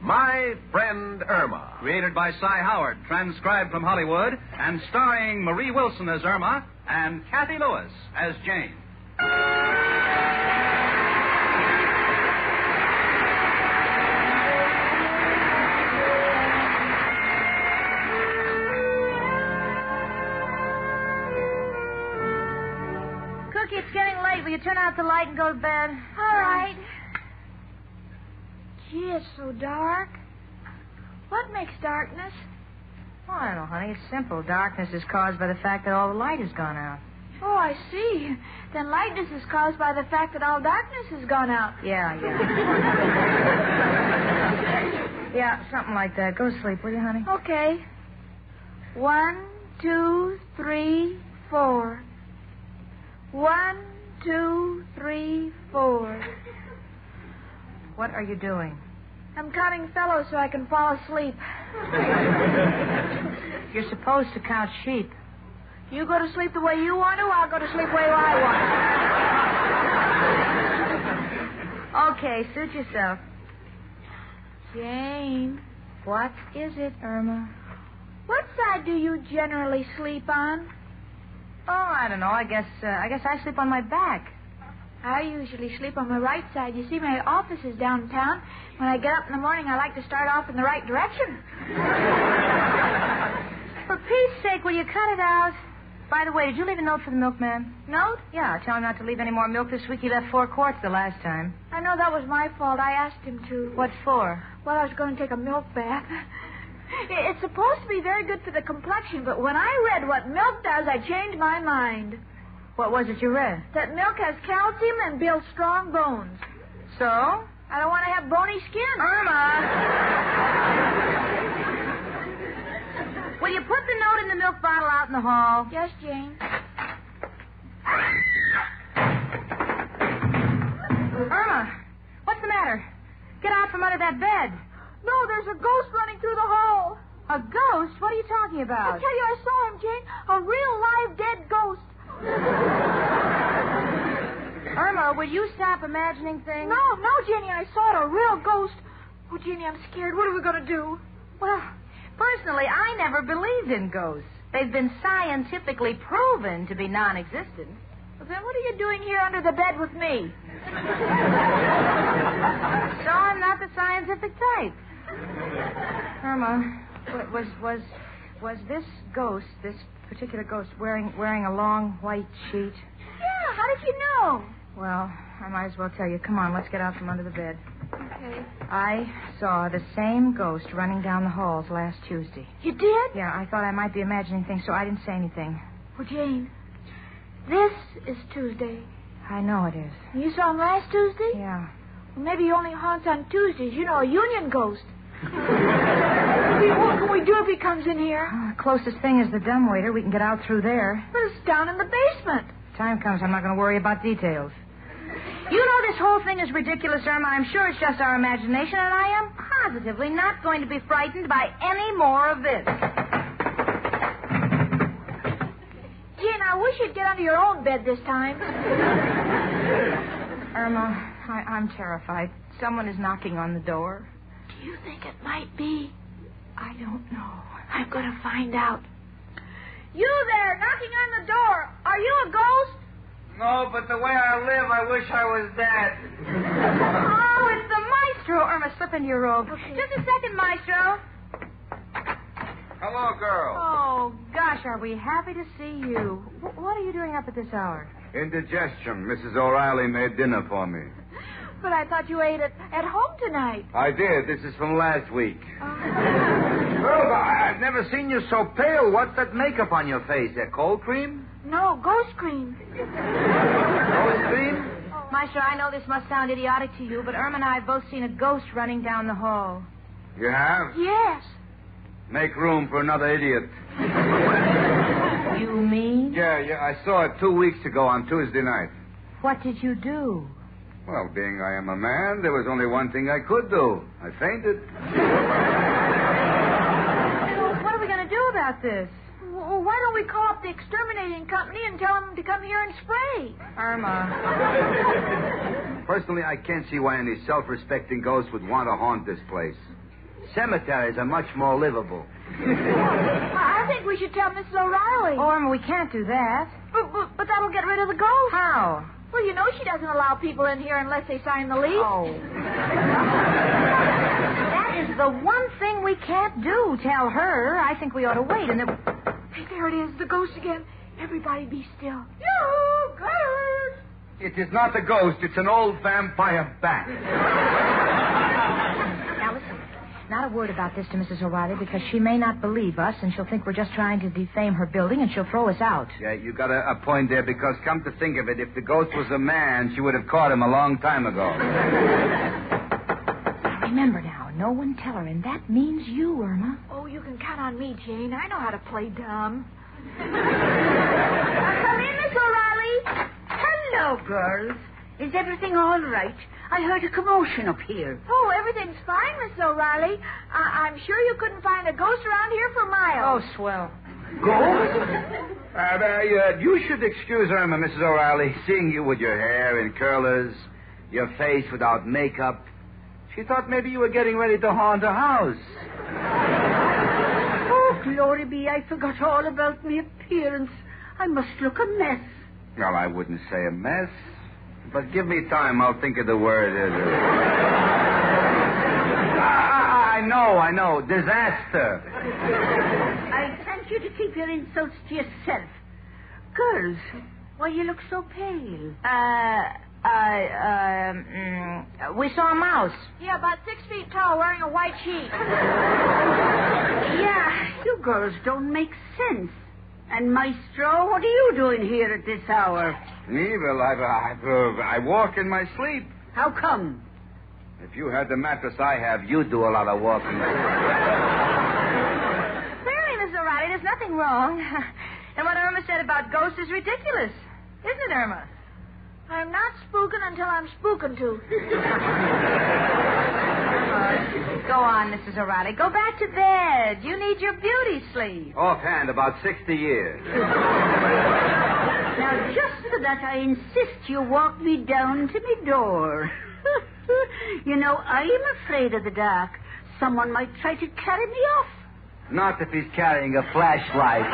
My Friend Irma. Created by Cy Howard, transcribed from Hollywood, and starring Marie Wilson as Irma and Kathy Lewis as Jane. Cookie, it's getting late. Will you turn out the light and go to bed? All right. Gee, it's so dark. What makes darkness? Oh, I don't know, honey. It's simple. Darkness is caused by the fact that all the light has gone out. Oh, I see. Then lightness is caused by the fact that all darkness has gone out. Yeah. Yeah, something like that. Go to sleep, will you, honey? Okay. 1, 2, 3, 4. 1, 2, 3, 4. What are you doing? I'm counting fellows so I can fall asleep. You're supposed to count sheep. You go to sleep the way you want to, I'll go to sleep the way I want. Okay, suit yourself. Jane. What is it, Irma? What side do you generally sleep on? Oh, I don't know. I guess I sleep on my back. I usually sleep on my right side. You see, my office is downtown. When I get up in the morning, I like to start off in the right direction. For Pete's sake, will you cut it out? By the way, did you leave a note for the milkman? Note? Yeah, tell him not to leave any more milk this week. He left 4 quarts the last time. I know that was my fault. I asked him to. What for? Well, I was going to take a milk bath. It's supposed to be very good for the complexion, but when I read what milk does, I changed my mind. What was it you read? That milk has calcium and builds strong bones. So? I don't want to have bony skin. Irma! Will you put the note in the milk bottle out in the hall? Yes, Jane. Irma, what's the matter? Get out from under that bed. No, there's a ghost running through the hall. A ghost? What are you talking about? I tell you, I saw him, Jane. A real live dead ghost. Irma, will you stop imagining things? No, Jenny, I saw it, a real ghost. Oh, Jenny, I'm scared. What are we going to do? Well, personally, I never believed in ghosts. They've been scientifically proven to be non-existent. Well, then what are you doing here under the bed with me? So I'm not the scientific type. Irma, was this ghost, this particular ghost, wearing a long white sheet? Yeah, how did you know? Well, I might as well tell you. Come on, let's get out from under the bed. Okay. I saw the same ghost running down the halls last Tuesday. You did? Yeah, I thought I might be imagining things, so I didn't say anything. Well, Jane, this is Tuesday. I know it is. You saw him last Tuesday? Yeah. Well, maybe he only haunts on Tuesdays. You know, a union ghost. What can we do if he comes in here? The closest thing is the dumbwaiter. We can get out through there. But it's down in the basement. Time comes, I'm not going to worry about details. You know this whole thing is ridiculous, Irma. I'm sure it's just our imagination, and I am positively not going to be frightened by any more of this. Gene, I wish you'd get under your own bed this time. Irma, I'm terrified. Someone is knocking on the door. Do you think it might be? I don't know. I'm going to find out. You there, knocking on the door. Are you a ghost? No, but the way I live, I wish I was dead. Oh, it's the maestro. Irma, slip into your robe. Okay. Just a second, maestro. Hello, girl. Oh, gosh, are we happy to see you. What are you doing up at this hour? Indigestion. Mrs. O'Reilly made dinner for me. But I thought you ate it at home tonight. I did. This is from last week. Girl, I've never seen you so pale. What's that makeup on your face? That cold cream? No, ghost cream. Ghost cream? Maestro, I know this must sound idiotic to you, but Irma and I have both seen a ghost running down the hall. You have? Yes. Make room for another idiot. You mean? Yeah, I saw it 2 weeks ago on Tuesday night. What did you do? Well, being I am a man, there was only one thing I could do. I fainted. Well, what are we going to do about this? Well, why don't we call up the exterminating company and tell them to come here and spray? Irma. Personally, I can't see why any self-respecting ghost would want to haunt this place. Cemeteries are much more livable. I think we should tell Mrs. O'Reilly. Oh, Irma, we can't do that. But that'll get rid of the ghost. How? Well, you know she doesn't allow people in here unless they sign the lease. Oh. That is the one thing we can't do. Tell her. I think we ought to wait and then... Hey, there it is, the ghost again. Everybody be still. You ghost! It is not a ghost. It's an old vampire bat. Now, listen. Not a word about this to Mrs. O'Reilly because she may not believe us and she'll think we're just trying to defame her building and she'll throw us out. Yeah, you got a point there because, come to think of it, if the ghost was a man, she would have caught him a long time ago. Now, remember now, no one tell her, and that means you, Irma. Oh, you can count on me, Jane. I know how to play dumb. Come in, Miss O'Reilly. Hello, girls. Is everything all right? I heard a commotion up here. Oh, everything's fine, Miss O'Reilly. I'm sure you couldn't find a ghost around here for miles. Oh, swell. Ghost? You should excuse Irma, Mrs. O'Reilly. Seeing you with your hair in curlers, your face without makeup, she thought maybe you were getting ready to haunt her house. Oh, glory be, I forgot all about my appearance. I must look a mess. Well, I wouldn't say a mess. But give me time, I'll think of the word. I know. Disaster. I sent you to keep your insults to yourself. Girls, why you look so pale? We saw a mouse. Yeah, about 6 feet tall, wearing a white sheet. Yeah, you girls don't make sense. And Maestro, what are you doing here at this hour? Me? Well, I walk in my sleep. How come? If you had the mattress I have, you'd do a lot of walking. Clearly, Miss O'Reilly, there's nothing wrong. And what Irma said about ghosts is ridiculous. Isn't it, Irma? I'm not spooking until I'm spooking to. Go on, Mrs. O'Reilly. Go back to bed. You need your beauty sleep. Offhand, about 60 years. Now, just for that, I insist you walk me down to my door. You know, I'm afraid of the dark. Someone might try to carry me off. Not if he's carrying a flashlight.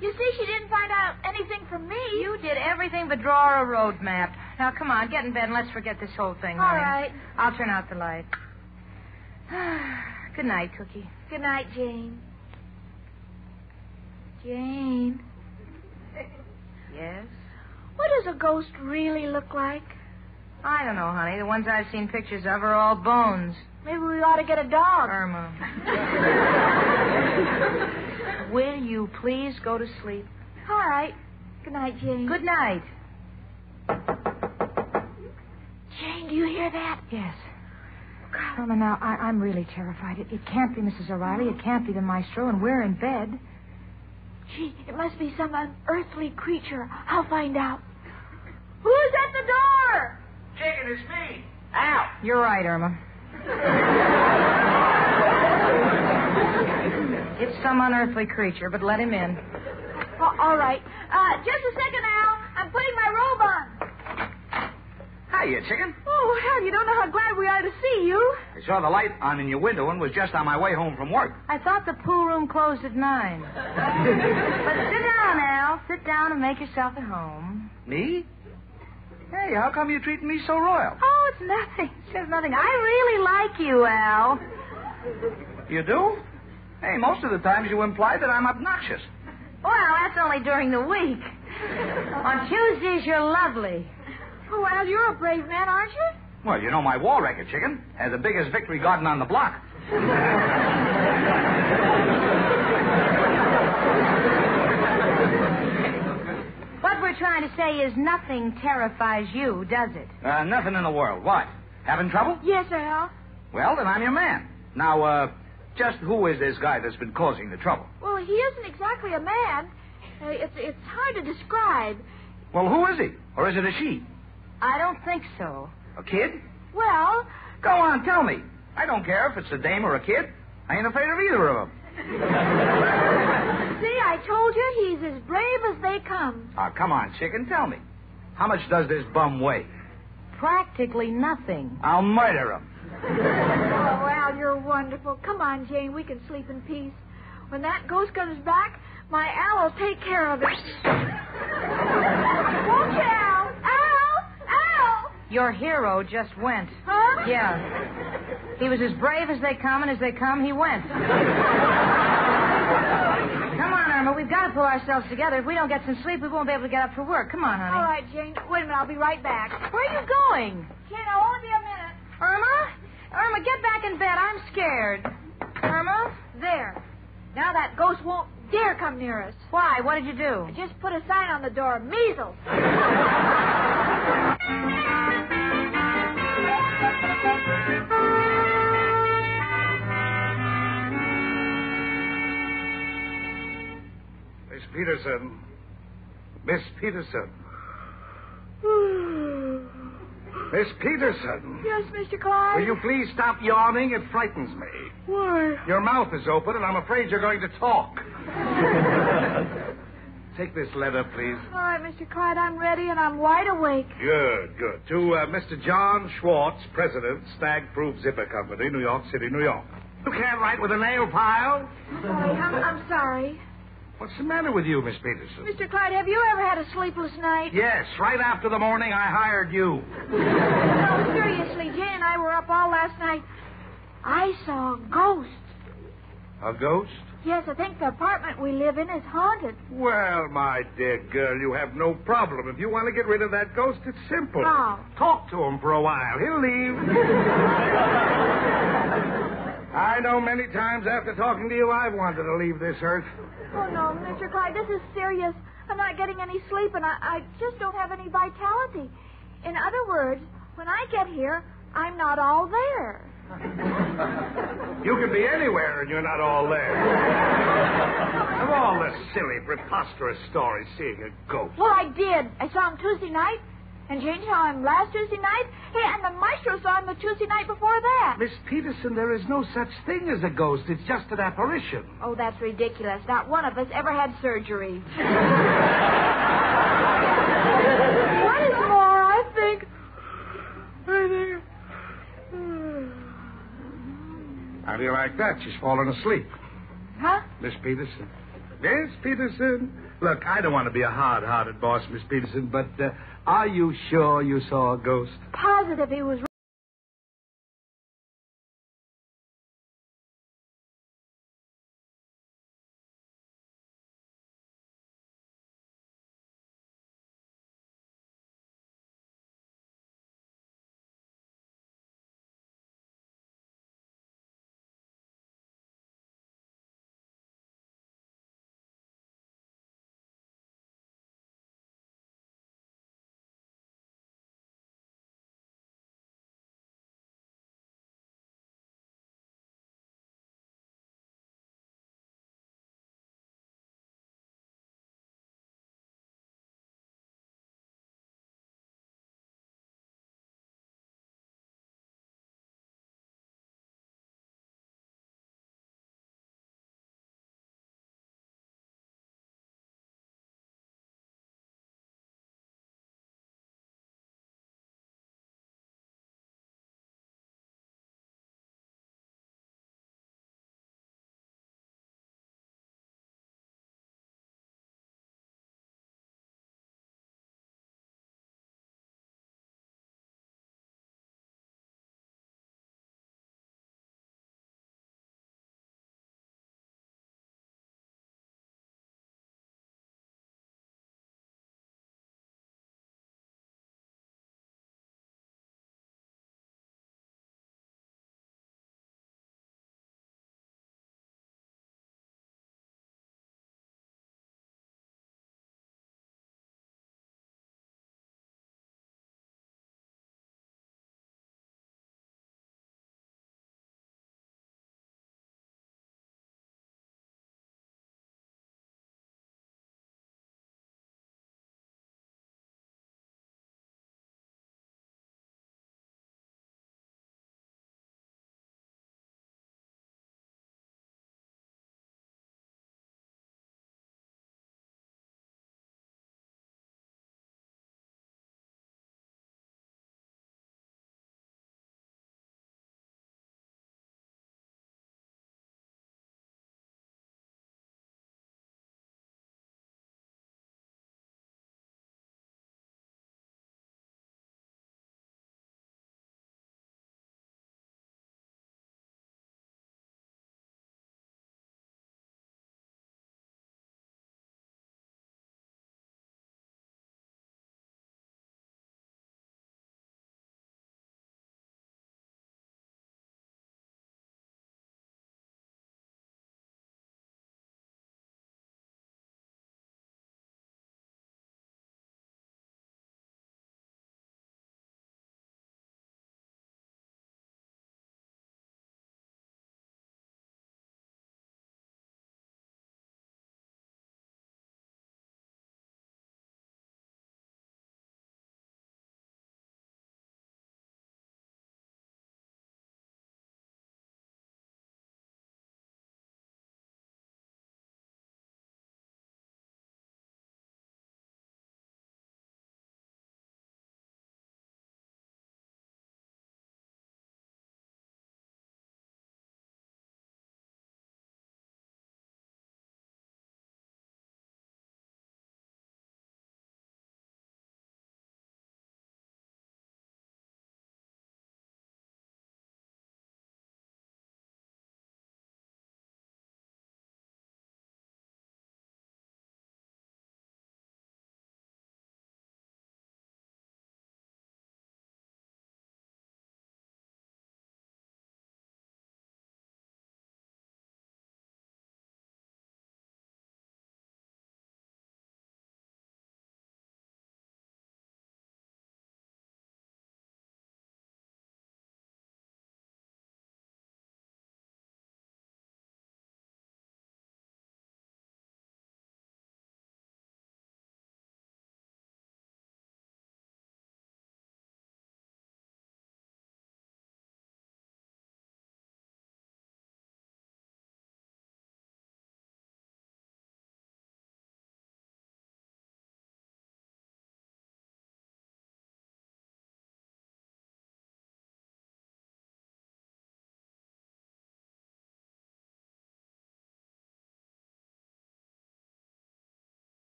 You see, she didn't find out anything from me. You did everything but draw her a road map. Now, come on, get in bed and let's forget this whole thing. All right. I'll turn out the light. Good night, Cookie. Good night, Jane. Jane. Yes? What does a ghost really look like? I don't know, honey. The ones I've seen pictures of are all bones. Maybe we ought to get a dog. Irma. Will you please go to sleep? All right. Good night, Jane. Good night. Jane, do you hear that? Yes. Irma, now, I'm really terrified. It can't be Mrs. O'Reilly. It can't be the maestro, and we're in bed. Gee, it must be some unearthly creature. I'll find out. Who's at the door? Chicken, it's me. Out. You're right, Irma. It's some unearthly creature, but let him in. Oh, all right. Just a second, Al. I'm putting my robe on. Hiya, Chicken. Oh, hell, you don't know how glad we are to see you. I saw the light on in your window and was just on my way home from work. I thought the pool room closed at 9. But sit down, Al. Sit down and make yourself at home. Me? Hey, how come you're treating me so royal? Oh, it's nothing. It's just nothing. I really like you, Al. You do? Hey, most of the times you imply that I'm obnoxious. Well, that's only during the week. On Tuesdays, you're lovely. Oh, Al, you're a brave man, aren't you? Well, you know my war record, Chicken. Has the biggest victory garden on the block. What we're trying to say is nothing terrifies you, does it? Nothing in the world. What? Having trouble? Yes, Al. Well, then I'm your man. Now, just who is this guy that's been causing the trouble? Well, he isn't exactly a man. It's hard to describe. Well, who is he? Or is it a she? I don't think so. A kid? Well, Go on, tell me. I don't care if it's a dame or a kid. I ain't afraid of either of them. see, I told you he's as brave as they come. Come on, Chicken, tell me. How much does this bum weigh? practically nothing. I'll murder him. Oh, Al, you're wonderful. Come on, Jane, we can sleep in peace. When that ghost comes back, my Al will take care of it. Won't you, Al? Al! Al! Your hero just went. Huh? Yeah. He was as brave as they come, and as they come, he went. Come on, Irma, we've got to pull ourselves together. If we don't get some sleep, we won't be able to get up for work. Come on, honey. All right, Jane. Wait a minute, I'll be right back. Where are you going? Jane, I'll only be a minute. Irma? Irma, get back in bed. I'm scared. Irma? There. Now that ghost won't dare come near us. Why? What did you do? I just put a sign on the door. Measles. Miss Peterson. Miss Peterson. Miss Peterson. Yes, Mr. Clyde? Will you please stop yawning? It frightens me. Why? Your mouth is open, and I'm afraid you're going to talk. Take this letter, please. All right, Mr. Clyde, I'm ready, and I'm wide awake. Good, good. To Mr. John Schwartz, President, Stag Proof Zipper Company, New York City, New York. You can't write with a nail file? I'm sorry. What's the matter with you, Miss Peterson? Mr. Clyde, have you ever had a sleepless night? Yes, right after the morning I hired you. No, seriously, Jane and I were up all last night. I saw a ghost. A ghost? Yes, I think the apartment we live in is haunted. Well, my dear girl, you have no problem. If you want to get rid of that ghost, it's simple. How? Talk to him for a while. He'll leave. I know many times after talking to you, I've wanted to leave this earth. Oh, no, Mr. Clyde, this is serious. I'm not getting any sleep, and I just don't have any vitality. In other words, when I get here, I'm not all there. You can be anywhere and you're not all there. Of all the silly, preposterous stories, seeing a ghost. Well, I did. I saw him Tuesday night, and Jane saw him last Tuesday night. Hey, and the maestro saw him the Tuesday night before that. Miss Peterson, there is no such thing as a ghost. It's just an apparition. Oh, that's ridiculous. Not one of us ever had surgery. What is more, I think... How do you like that? She's fallen asleep. Huh? Miss Peterson. Miss Peterson. Look, I don't want to be a hard-hearted boss, Miss Peterson, but are you sure you saw a ghost? Positive he was